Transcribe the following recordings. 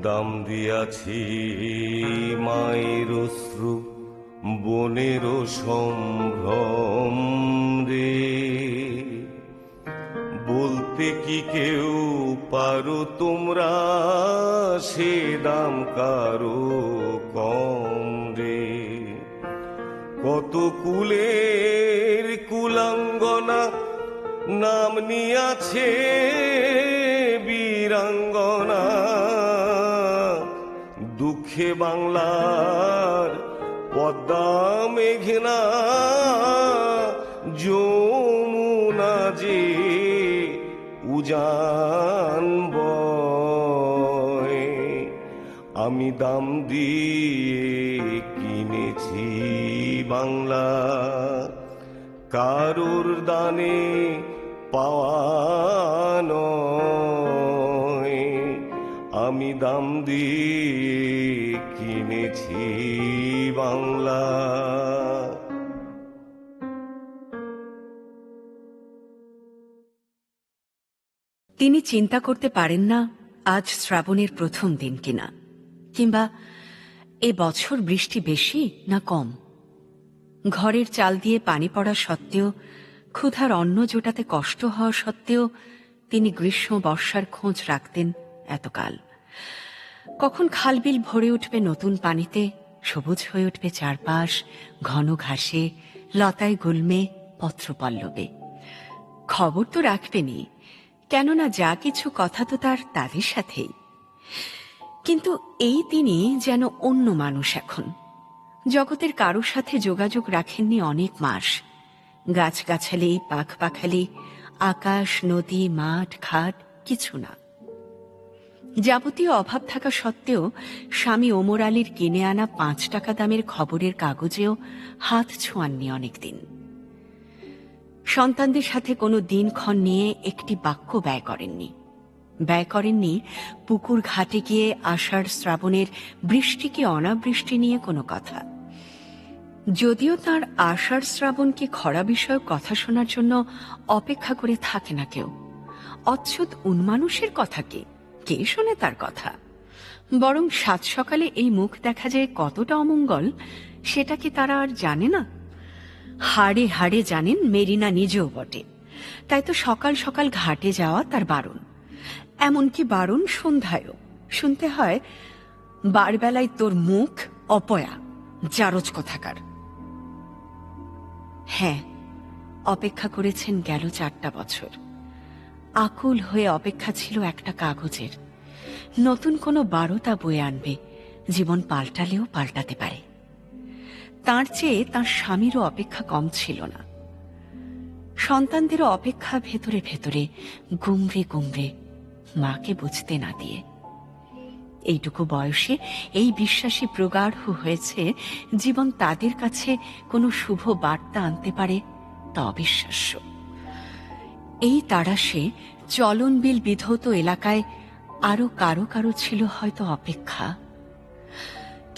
দাম দিয়াছি মায়ের অশ্রু, বনের সম্ভ্রম রে। বলতে কি কেউ পারো তোমরা, সে দাম কারো কম রে। কত কুলের কুলাঙ্গনা নাম নিয়াছে বীরাঙ্গনা, দুঃখে বাংলার পদ্মা মেঘনা যমুনা যে উজান বয়। আমি দাম দিয়ে কিনেছি বাংলা, কারুর দানে পাওয়া নয়। আমি দাম দিয়ে কিনেছি বাংলা। তিনি চিন্তা করতে পারেন না আজ শ্রাবণের প্রথম দিন কিনা, কিংবা এ বছর বৃষ্টি বেশি না কম। ঘরের চাল দিয়ে পানি পড়া সত্ত্বেও, ক্ষুধার অন্ন জোটাতে কষ্ট হওয়া সত্ত্বেও তিনি গ্রীষ্ম বর্ষার খোঁজ রাখতেন এতকাল। কখন খালবিল ভরে উঠবে নতুন পানিতে, সবুজ হয়ে উঠবে চারপাশ ঘন ঘাসে, লতায় গুল্মে, পত্রপল্লবে। খবর তো রাখবেনই, কেননা যা কিছু কথা তো তার তাদের সাথেই। কিন্তু এই তিনি যেন অন্য মানুষ এখন। জগতের কারোর সাথে যোগাযোগ রাখেননি অনেক মাস। গাছগাছালি, পাখ পাখালি, আকাশ, নদী, মাঠ, ঘাট কিছু না। যাবতীয় অভাব থাকা সত্ত্বেও স্বামী ওমর আলীর কিনে আনা 5 টাকা দামের খবরের কাগজেও হাত ছোঁয়াননি অনেকদিন। সন্তানদের সাথে কোনো দিনক্ষণ নিয়ে একটি বাক্য ব্যয় করেননি পুকুর ঘাটে গিয়ে আষাঢ় শ্রাবণের বৃষ্টি কি অনাবৃষ্টি নিয়ে কোনো কথা। যদিও তার আষাঢ় শ্রাবণকে খরা বিষয়ক কথা শোনার জন্য অপেক্ষা করে থাকে না কেউ। অচ্ছুত উন্মানুষের কথা কে শোনে তার কথা? বরং সাত সকালে এই মুখ দেখা যায় কতটা অমঙ্গল, সেটা কি তারা আর জানে না? হাড়ে হাড়ে জানেন মেরিনা নিজেও বটে। তাই তো সকাল সকাল ঘাটে যাওয়া তার বারণ। এমনকি বারণ সন্ধ্যায়ও। শুনতে হয়, বারবেলায় তোর মুখ অপয়া, জারজ কথাকার। হ্যাঁ, অপেক্ষা করেছেন গেল 4টা বছর। আকুল হয়ে অপেক্ষা ছিল একটা কাগজের। নতুন কোনো বারতা বয়ে আনবে, জীবন পাল্টালেও পাল্টাতে পারে। তার চেয়ে তার স্বামীরও অপেক্ষা কম ছিল না। সন্তানদেরও অপেক্ষা ভেতরে ভেতরে গুমরে গুমরে, মাকে বুঝতে না দিয়ে। এইটুকু বয়সে এই বিশ্বাসী প্রগাঢ় হয়েছে জীবন তাদের কাছে কোনো শুভ বার্তা আনতে পারে, তা অবিশ্বাস্য। এই তাড়াশে চলনবিল বিধৌত এলাকায় আরো কারো কারো ছিল হয়তো অপেক্ষা।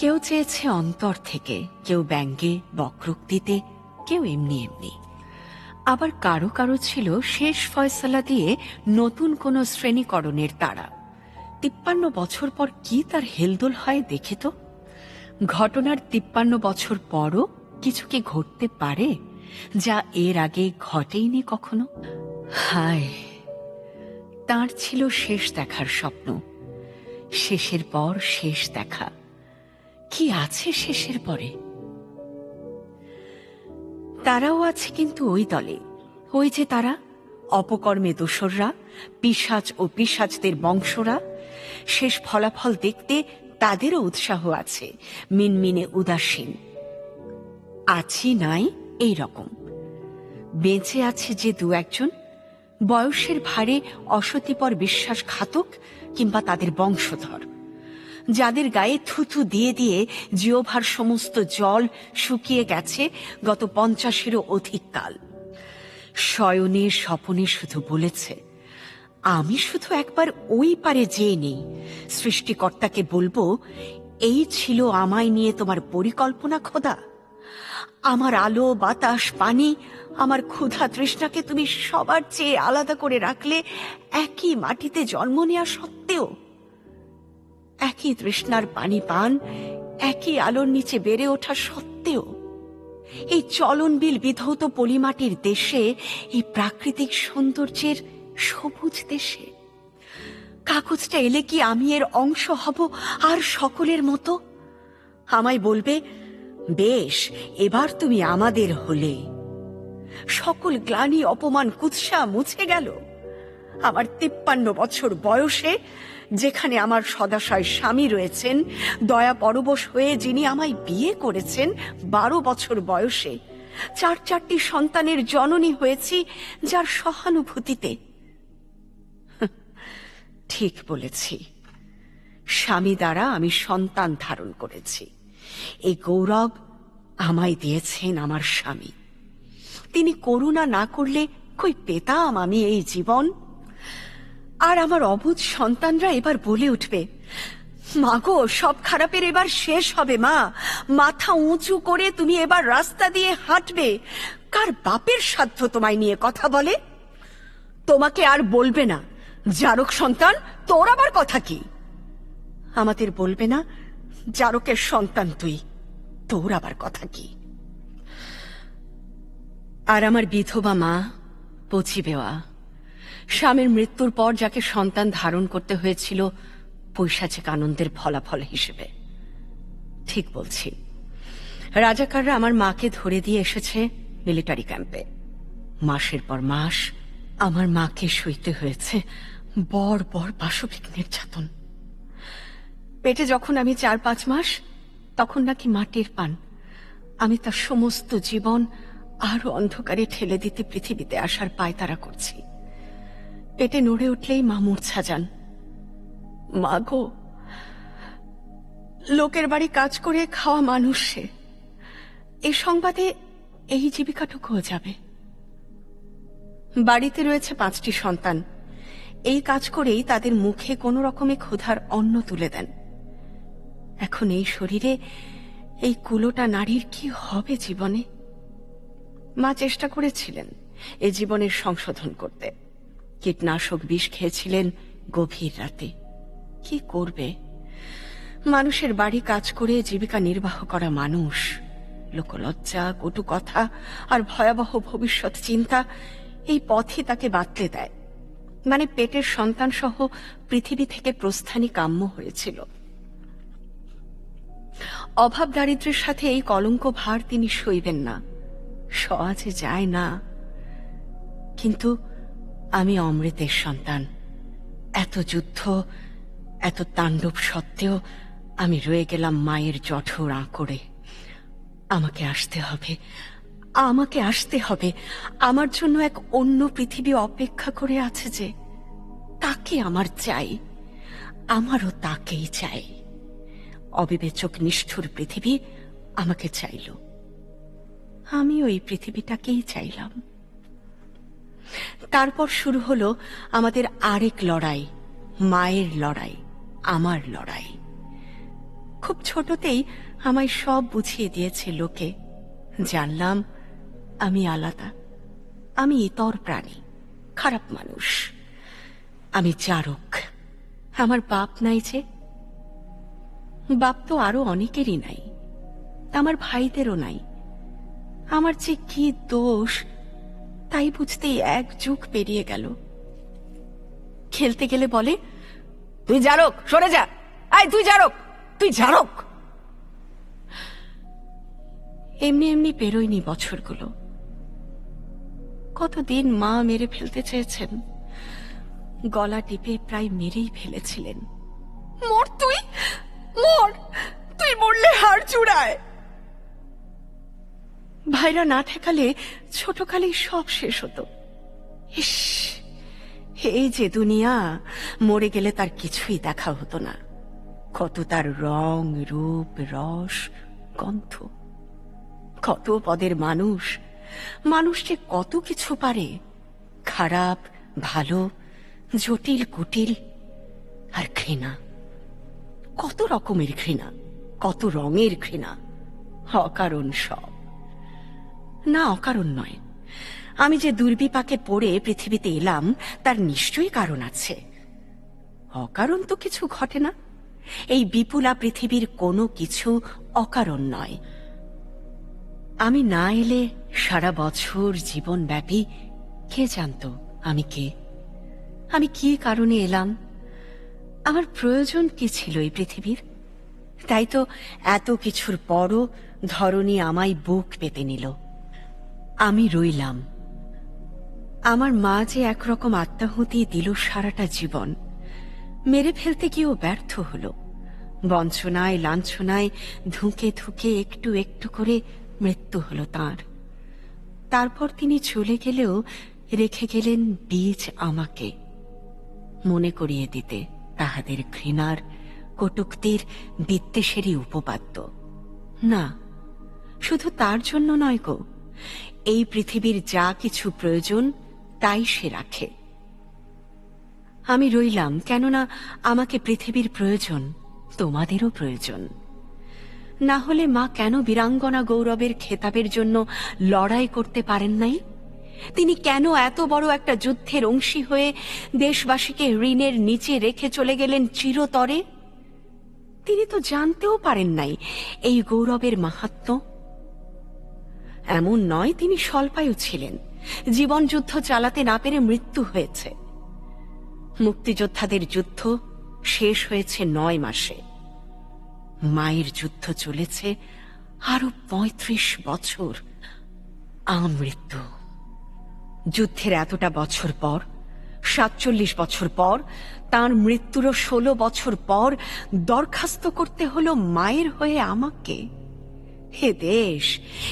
কেউ চেয়েছে অন্তর থেকে, কেউ ব্যঙ্গে বক্রোক্তিতে, কেউ এমনি এমনি। আবার কারো কারো ছিল শেষ ফয়সালা দিয়ে নতুন কোন শ্রেণীকরণের তাড়া। 53 বছর পর কি তার হেলদোল হয় দেখে তো। ঘটনার 53 বছর পরও কিছু কি ঘটতে পারে যা এর আগে ঘটেইনি কখনো? হায়, তার ছিল শেষ দেখার স্বপ্ন। শেষের পর শেষ দেখা। কি আছে শেষের পরে? তারাও আছে, কিন্তু ওই দলে, ওই যে তারা অপকর্মে দোসররা, পিশাচ ও পিশাচদের বংশরা। শেষ ফলাফল দেখতে তাদেরও উৎসাহ আছে, মিনমিনে উদাসীন। আছি নাই এই রকম। বেঁচে আছে যে 2-1জন, বয়সের ভারে অসতিপর বিশ্বাসঘাতক কিংবা তাদের বংশধর, যাদের গায়ে থুথু দিয়ে দিয়ে জিওভার সমস্ত জল শুকিয়ে গেছে গত 50-এরও অধিক কাল। শয়নে স্বপনে শুধু বলেছে, আমি শুধু একবার ওই পারে যেয়ে নেই, সৃষ্টিকর্তাকে বলবো, এই ছিল আমায় নিয়ে তোমার পরিকল্পনা খোদা। আমার আলো বাতাস পানি, আমার ক্ষুধা তৃষ্ণাকে তুমি সবার চেয়ে আলাদা করে রাখলে একই মাটিতে জন্ম নেওয়া সত্ত্বেও। একই তৃষ্ণার পানি পান, একই আলোর নিচে বেড়ে ওঠা সত্ত্বেও এই চলনবিল বিধৌত পলিমাটির দেশে, এই প্রাকৃতিক সৌন্দর্যের সবুজ দেশে কাগজটা এলে কি আমি এর অংশ হব আর সকলের মতো? আমায় বলবে, বেশ, এবার তুমি আমাদের হলে। সকল গ্লানি, অপমান, কুৎসা মুছে গেল। আমার 53 বছর বয়সে, যেখানে আমার সদাশয় স্বামী রয়েছেন, দয়া পরবশ হয়ে যিনি আমায় বিয়ে করেছেন 12 বছর বয়সে, 4 সন্তানের জননী হয়েছি যার সহানুভূতিতে। ঠিক বলেছি, স্বামী দ্বারা আমি সন্তান ধারণ করেছি। এই গৌরব আমায় দিয়েছেন আমার স্বামী। তিনি করুণা না করলে কই পেতাম আমি এই জীবন? আর আমার অবুঝ সন্তানরা এবার বলে উঠবে, মা গো, সব খারাপের এবার শেষ হবে মা, মাথা উঁচু করে তুমি এবার রাস্তা দিয়ে হাঁটবে। কার বাপের সাধ্য তোমায় নিয়ে কথা বলে? তোমাকে আর বলবে না, জারক সন্তান, তোর আবার কথা কি? আমাদের বলবে না, জারকের সন্তান তুই, তোর আবার কথা কি? আর আমার বিধবা মা, পচি বেওয়া, স্বামীর মৃত্যুর পর যাকে সন্তান ধারণ করতে হয়েছিল পৈশাচিক আনন্দের ফলাফল হিসেবে। ঠিক বলছি, রাজাকাররা আমার মাকে ধরে দিয়ে এসেছে মিলিটারি ক্যাম্পে। মাসের পর মাস আমার মাকে সইতে হয়েছে বড় বড় পাশবিক নির্যাতন। পেটে যখন আমি 4-5 মাস, তখন নাকি মা টের পান আমি তার সমস্ত জীবন আরো অন্ধকারে ঠেলে দিতে পৃথিবীতে আসার পায়তারা করছি। পেটে নড়ে উঠলেই মা মূর্ছা যান। মা গো, লোকের বাড়ি কাজ করে খাওয়া মানুষ সে, এই সংবাদে এই জীবিকাটুকুও যাবে। বাড়িতে রয়েছে 5টি সন্তান, এই কাজ করেই তাদের মুখে কোনো রকমে ক্ষুধার অন্ন তুলে দেন। এখন এই শরীরে এই কুলোটা নারীর কি হবে জীবনে? মা চেষ্টা করেছিলেন এ জীবনের সংশোধন করতে। কীটনাশক বিষ খেয়েছিলেন গভীর রাতে। কি করবে? মানুষের বাড়ি কাজ করে জীবিকা নির্বাহ করা মানুষ, লোকলজ্জা, কটু কথা আর ভয়াবহ ভবিষ্যৎ চিন্তা এই পথই তাকে বাতলে দেয়। মানে পেটের সন্তান সহ পৃথিবী থেকে প্রস্থানই কাম্য হয়েছিল। অভাব দারিদ্র্যের সাথে এই কলঙ্ক ভার তিনি সইবেন না, সহজে যায় না। কিন্তু আমি অমৃতের সন্তান। এত যুদ্ধ, এত তাণ্ডব সত্ত্বেও আমি রয়ে গেলাম মায়ের জঠর আঁকড়ে। আমাকে আসতে হবে, আমাকে আসতে হবে। আমার জন্য এক অন্য পৃথিবী অপেক্ষা করে আছে যে, তাকে আমার চাই, আমারও তাকেই চাই। অবিবেচক নিষ্ঠুর পৃথিবী আমাকে চাইল, আমি ওই পৃথিবীটাকেই চাইলাম। তারপর শুরু হলো আমাদের আরেক লড়াই, মায়ের লড়াই, আমার লড়াই। খুব ছোটতেই আমায় সব বুঝিয়ে দিয়েছে লোকে। জানলাম আমি আলাদা, আমি ইতর প্রাণী, খারাপ মানুষ। আমি জারক। আমার বাপ নাই যে। বাপ তো আরো অনেকেরই নাই, আমার ভাইদেরও নাই। আমার যে কি দোষ তাই বুঝতেই 1 যুগ পেরিয়ে গেল। খেলতে গেলে বলে, তুই জারক, সরে যা, আয় তুই জারক, তুই জারক। এমনি এমনি পেরোয়নি বছরগুলো। কতদিন মা মেরে ফেলতে চেয়েছেন, গলা টিপে প্রায় মেরেই ফেলেছিলেন। মর তুই, মর, তুই মরলে হাড় চূড়ায়। ভাইরা না ঠেকালে ছোটকালেই সব শেষ হতো। ইস, এই যে দুনিয়া, মরে গেলে তার কিছুই দেখা হতো না। কত তার রং, রূপ, রস, গন্ধ। কত পদের মানুষ, মানুষ যে কত কিছু পারে, খারাপ, ভালো, জটিল, কুটিল। আর ঘৃণা, কত রকমের ঘৃণা, কত রঙের ঘৃণা, অকারণ সব। না, অকারণ নয়। আমি যে দুর্বিপাকে পড়ে পৃথিবীতে এলাম তার নিশ্চয়ই কারণ আছে। অকারণ তো কিছু ঘটে না। এই বিপুলা পৃথিবীর কোনো কিছু অকারণ নয়। আমি না এলে সারা বছর জীবনব্যাপী কে জানত আমি কে, আমি কি কারণে এলাম, আমার প্রয়োজন কি ছিল এই পৃথিবীর। তাই তো এত কিছুর পরও ধরণী আমায় বুক পেতে নিল। আমি রইলাম। আমার মা যে একরকম আত্মাহুতি দিল সারাটা জীবন, মেরে ফেলতে গিয়েও ব্যর্থ হল। বঞ্চনায় লাঞ্ছনায় ধুঁকে ধুঁকে একটু একটু করে মৃত্যু হল তাঁর। তারপর তিনি চলে গেলেও রেখে গেলেন বীজ আমাকে, মনে করিয়ে দিতে তাহাদের ঘৃণার, কটূক্তির, বিদ্বেষেরই উপপাদ্য। না, শুধু তার জন্য নয় গো, এই পৃথিবীর যা কিছু প্রয়োজন তাই সে রাখে। আমি রইলাম কেননা আমাকে পৃথিবীর প্রয়োজন, তোমাদেরও প্রয়োজন। না হলে মা কেন বীরাঙ্গনা গৌরবের খেতাবের জন্য লড়াই করতে পারেন নাই? তিনি কেন এত বড় একটা যুদ্ধের অংশী হয়ে দেশবাসীকে ঋণের নিচে রেখে চলে গেলেন চিরতরে? তিনি তো জানতেও পারেন নাই এই গৌরবের মাহাত্ম্য। এমন নয় তিনি স্বল্পায়ু ছিলেন, জীবন যুদ্ধ চালাতে না পেরে মৃত্যু হয়েছে। মুক্তিযোদ্ধাদের যুদ্ধ শেষ হয়েছে 9 মাসে, মায়ের যুদ্ধ চলেছে আরো 35 বছর। আমৃত্যু। যুদ্ধের এতটা বছর পর, 47 বছর পর, তার মৃত্যুরও 16 বছর পর দরখাস্ত করতে হলো মায়ের হয়ে আমাকে। হে দেশ,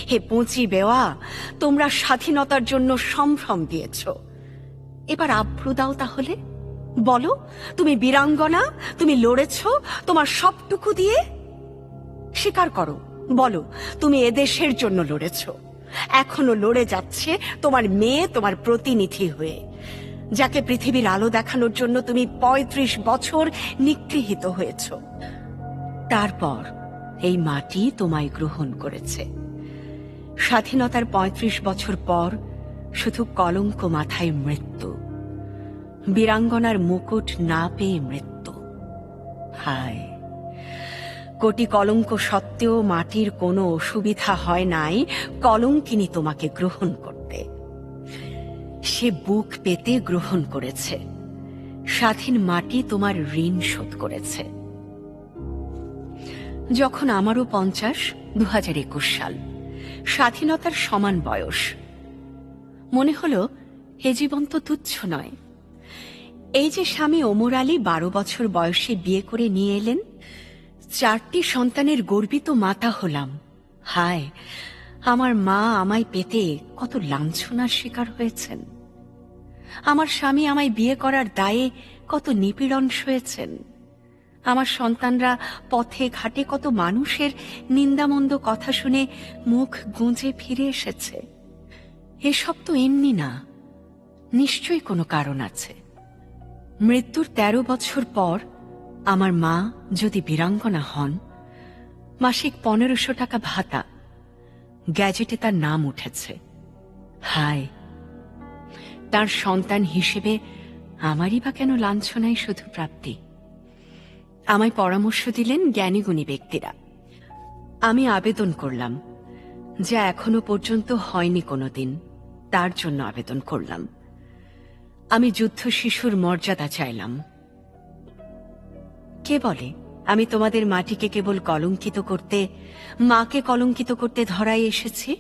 হে পঁচি বেওয়া, তোমরা স্বাধীনতার জন্য সম্ভ্রম দিয়েছ, এবার আব্রু দাও তাহলে। বলো, তুমি বীরাঙ্গনা, তুমি লড়েছ তোমার সবটুকু দিয়ে। স্বীকার করো, বলো তুমি এদেশের জন্য লড়েছ, এখনো লড়ে যাচ্ছে তোমার মেয়ে তোমার প্রতিনিধি হয়ে, যাকে পৃথিবীর আলো দেখানোর জন্য তুমি 35 বছর নিগৃহীত হয়েছ। তারপর এই মাটি তোমায় গ্রহণ করেছে। স্বাধীনতার 35 বছর পর শুধু কলঙ্ক মাথায় মৃত্যু, বীরাঙ্গনার মুকুট না পেয়ে মৃত্যু। হায়, কোটি কলঙ্ক সত্ত্বেও মাটির কোনো অসুবিধা হয় নাই কলঙ্কিনী তোমাকে গ্রহণ করতে। সে বুক পেতে গ্রহণ করেছে, স্বাধীন মাটি তোমার ঋণ শোধ করেছে। যখন আমারও 50, 2021 সাল, স্বাধীনতার সমান বয়স, মনে হলো এ জীবন তো তুচ্ছ নয়। এই যে স্বামী ওমর আলী 12 বছর বয়সে বিয়ে করে নিয়ে এলেন, 4টি সন্তানের গর্বিত মাতা হলাম। হায়, আমার মা আমায় পেতে কত লাঞ্ছনার শিকার হয়েছেন। আমার স্বামী আমায় বিয়ে করার দায়ে কত নিপীড়ন সয়েছেন। আমার সন্তানরা পথে ঘাটে কত মানুষের নিন্দামন্দ কথা শুনে মুখ গুঁজে ফিরে এসেছে। এসব তো এমনি না, নিশ্চয়ই কোনো কারণ আছে। মৃত্যুর 13 বছর পর আমার মা যদি বীরাঙ্গনা হন, মাসিক 1500 টাকা ভাতা, গ্যাজেটে তার নাম উঠেছে। হায়, তার সন্তান হিসেবে আমারই বা কেন লাঞ্ছনাই শুধু প্রাপ্তি? আমায় পরামর্শ দিলেন জ্ঞানীগুণী ব্যক্তিরা। আমি আবেদন করলাম, যা এখনো পর্যন্ত হয়নি কোনোদিন, তার জন্য আবেদন করলাম। আমি যুদ্ধ শিশুর মর্যাদা চাইলাম। কে বলে আমি তোমাদের মাটিকে কেবল কলঙ্কিত করতে, মাকে কলঙ্কিত করতে ধরায় এসেছি?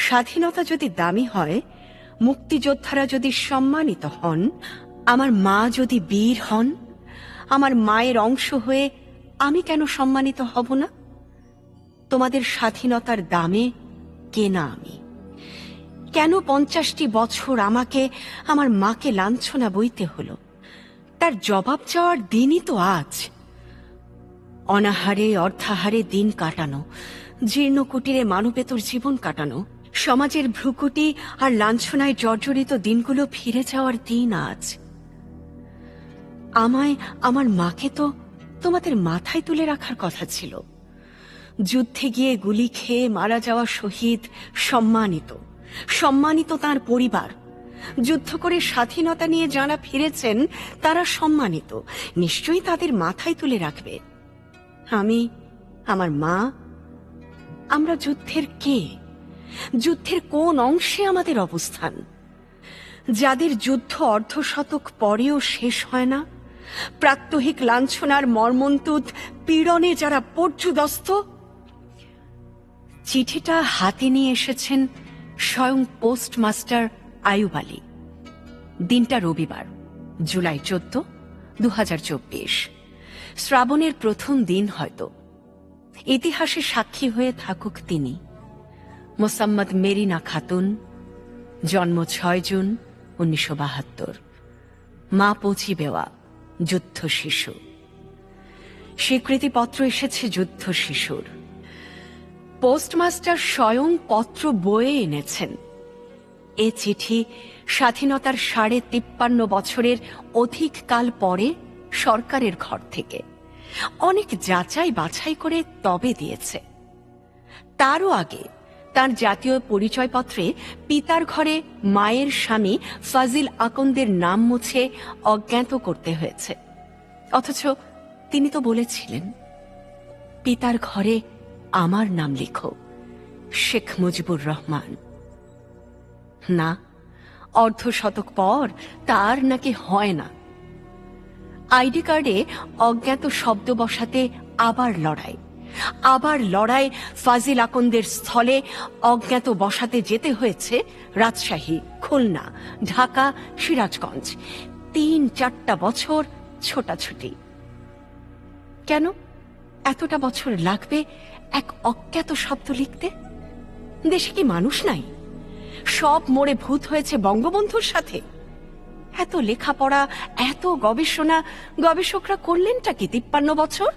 স্বাধীনতা যদি দামি হয়, মুক্তিযোদ্ধারা যদি সম্মানিত হন, আমার মা যদি বীর হন, আমার মায়ের অংশ হয়ে আমি কেন সম্মানিত হব না? তোমাদের স্বাধীনতার দামে কেনা আমি। কেন 50টি বছর আমাকে, আমার মাকে লাঞ্ছনা বইতে হলো? তার জবাব চাওয়ার দিনই তো আজ। অনাহারে অর্থাহারে দিন কাটানো, জীর্ণ কুটিরে মানবেতর জীবন কাটানো, সমাজের ভ্রুকুটি আর লাঞ্ছনায় জর্জরিত দিনগুলো ফিরে যাওয়ার দিন আজ। আমায়, আমার মাকে তো তোমাদের মাথায় তুলে রাখার কথা ছিল। যুদ্ধে গিয়ে গুলি খেয়ে মারা যাওয়া শহীদ সম্মানিত, সম্মানিত তার পরিবার, যুদ্ধ করে স্বাধীনতা নিয়ে যাঁরা ফিরেছেন তারা সম্মানিত, নিশ্চয়ই তাদের মাথায় তুলে রাখবে। আমি, আমার মা, আমরা যুদ্ধের কে? যুদ্ধের কোন অংশে আমাদের অবস্থান? যাদের যুদ্ধ অর্ধশতক পরেও শেষ হয় না, প্রাত্যহিক লাঞ্ছনার মর্মন্তুদ পীড়নে যারা পর্যুদস্ত। চিঠিটা হাতে নিয়ে এসেছেন স্বয়ং পোস্টমাস্টার আয়ুব আলী। দিনটা রবিবার, জুলাই 14, 2024। শ্রাবণের প্রথম দিন হয়তো। ইতিহাসে সাক্ষী হয়ে থাকুক তিনি। মোসাম্মদ মেরিনা খাতুন, জন্ম 6 জুন 1972, মা পচি বেওয়া, যুদ্ধ শিশু। স্বীকৃতিপত্র এসেছে যুদ্ধ শিশুর। পোস্টমাস্টার স্বয়ং পত্র বয়ে এনেছেন। এ চিঠি স্বাধীনতার 53 বছরের অধিক কাল পরে সরকারের ঘর থেকে অনেক যাচাই বাছাই করে তবে দিয়েছে। তারও আগে তার জাতীয় পরিচয়পত্রে পিতার ঘরে মায়ের স্বামী ফাজিল আকন্দের নাম মুছে অজ্ঞাত করতে হয়েছে। অথচ তিনি তো বলেছিলেন, পিতার ঘরে আমার নাম লিখো, শেখ মুজিবুর রহমান। না, অর্ধশতক পর তার নাকি হয় না। আইডি কার্ডে অজ্ঞাত শব্দ বসাতে আবার লড়াই ফাজিল আকন্দের স্থলে অজ্ঞাত বসাতে যেতে হয়েছে রাজশাহী, খুলনা, ঢাকা, সিরাজগঞ্জ। 3-4 বছর ছোটাছুটি। কেন এতটা বছর লাগবে এক অজ্ঞাত শব্দ লিখতে? দেশে কি মানুষ নাই? সব মোড়ে ভূত হয়েছে বঙ্গবন্ধুর সাথে? এত লেখাপড়া, এত গবেষণা গবেষকরা করলেনটা কি 53 বছর?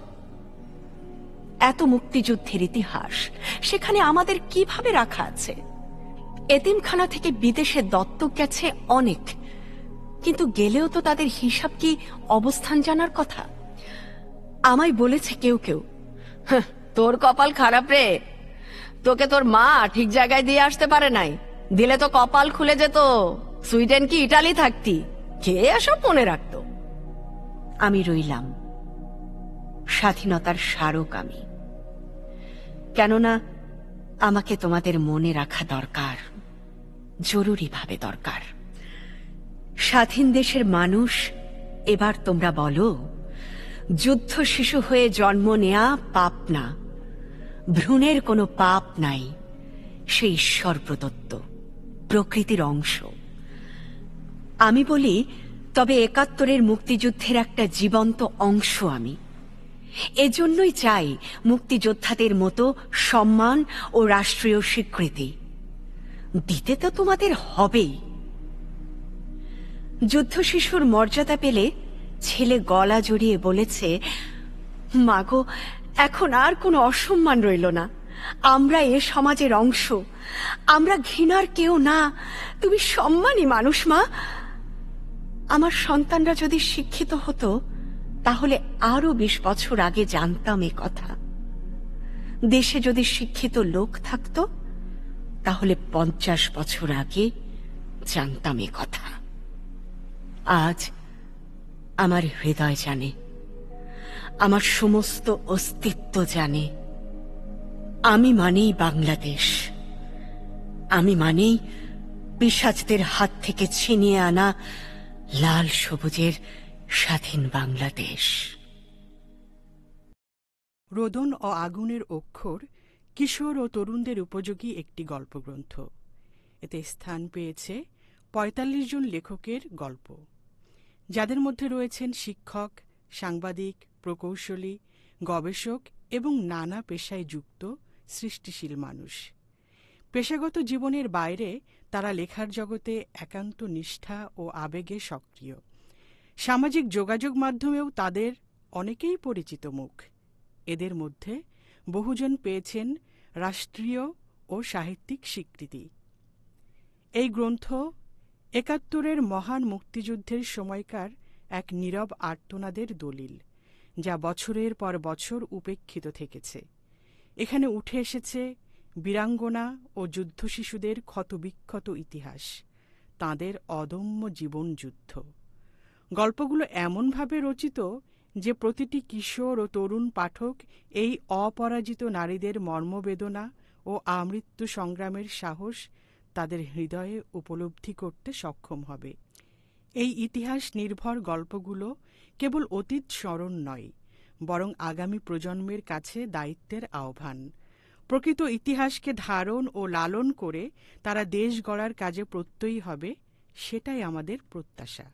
এত মুক্তিযুদ্ধের ইতিহাস সেখানে আমাদের কিভাবে রাখা আছে? এতিমখানা থেকে বিদেশে দত্তক গেছে অনেক, কিন্তু গেলেও তো তাদের হিসাব কি, অবস্থান জানার কথা। আমায় বলেছে কেউ কেউ, তোর কপাল খারাপ রে, তোকে তোর মা ঠিক জায়গায় দিয়ে আসতে পারে নাই, দিলে তো কপাল খুলে যেত, সুইডেন কি ইটালি থাকতি। কে এসব মনে রাখতো? আমি রইলাম, স্বাধীনতার স্মারক আমি। কেননা আমাকে তোমাদের মনে রাখা দরকার, জরুরিভাবে দরকার। স্বাধীন দেশের মানুষ, এবার তোমরা বলো, যুদ্ধ শিশু হয়ে জন্ম নেয়া পাপ না, ভ্রূণের কোনো পাপ নাই, সে ঈশ্বর প্রদত্ত, প্রকৃতির অংশ। আমি বলি, তবে 71-এর মুক্তিযুদ্ধের একটা জীবন্ত অংশ আমি। এজন্যই চাই মুক্তিযোদ্ধাদের মতো সম্মান ও রাষ্ট্রীয় স্বীকৃতি দিতে তো তোমাদের হবেই। যুদ্ধ শিশুর মর্যাদা পেলে ছেলে গলা জড়িয়ে বলেছে, মাগো, এখন আর কোনো অসম্মান রইল না, আমরা এ সমাজের অংশ, আমরা ঘৃণার কেউ না, তুমি সম্মানী মানুষ মা। আমার সন্তানরা যদি শিক্ষিত হতো তাহলে আরো 20 বছর আগে জানতাম এ কথা। দেশে যদি শিক্ষিত লোক থাকতো তাহলে 50 বছর আগে জানতাম এ কথা। আজ আমার হৃদয় জানে, আমার সমস্ত অস্তিত্ব জানে, আমি মানেই বাংলাদেশ, আমি মানেই পিশাচদের হাত থেকে ছিনিয়ে আনা লাল সবুজের স্বাধীন বাংলাদেশ। রোদন ও আগুনের অক্ষর কিশোর ও তরুণদের উপযোগী একটি গল্পগ্রন্থ। এতে স্থান পেয়েছে ৪৫ জন লেখকের গল্প, যাদের মধ্যে রয়েছেন শিক্ষক, সাংবাদিক, প্রকৌশলী, গবেষক এবং নানা পেশায় যুক্ত সৃষ্টিশীল মানুষ। পেশাগত জীবনের বাইরে তারা লেখার জগতে একান্ত নিষ্ঠা ও আবেগে সক্রিয়। সামাজিক যোগাযোগ মাধ্যমেও তাদের অনেকেই পরিচিত মুখ। এদের মধ্যে বহুজন পেয়েছেন রাষ্ট্রীয় ও সাহিত্যিক স্বীকৃতি। এই গ্রন্থ ৭১-এর মহান মুক্তিযুদ্ধের সময়কার এক নীরব আর্তনাদের দলিল, যা বছরের পর বছর উপেক্ষিত থেকেছে। এখানে উঠে এসেছে বীরাঙ্গনা ও যুদ্ধ শিশুদের ক্ষতবিক্ষত ইতিহাস, তাঁদের অদম্য জীবন যুদ্ধ। গল্পগুলো এমনভাবে রচিত যে প্রতিটি কিশোর ও তরুণ পাঠক এই অপরাজিত নারীদের মর্মবেদনা ও আমৃত্যু সংগ্রামের সাহস তাদের হৃদয়ে উপলব্ধি করতে সক্ষম হবে। এই ইতিহাস নির্ভর গল্পগুলো কেবল অতীত স্মরণ নয়, বরং আগামী প্রজন্মের কাছে দায়িত্বের আহ্বান। প্রকৃত ইতিহাসকে ধারণ ও লালন করে তারা দেশ গড়ার কাজে প্রত্যয়ী হবে, সেটাই আমাদের প্রত্যাশা।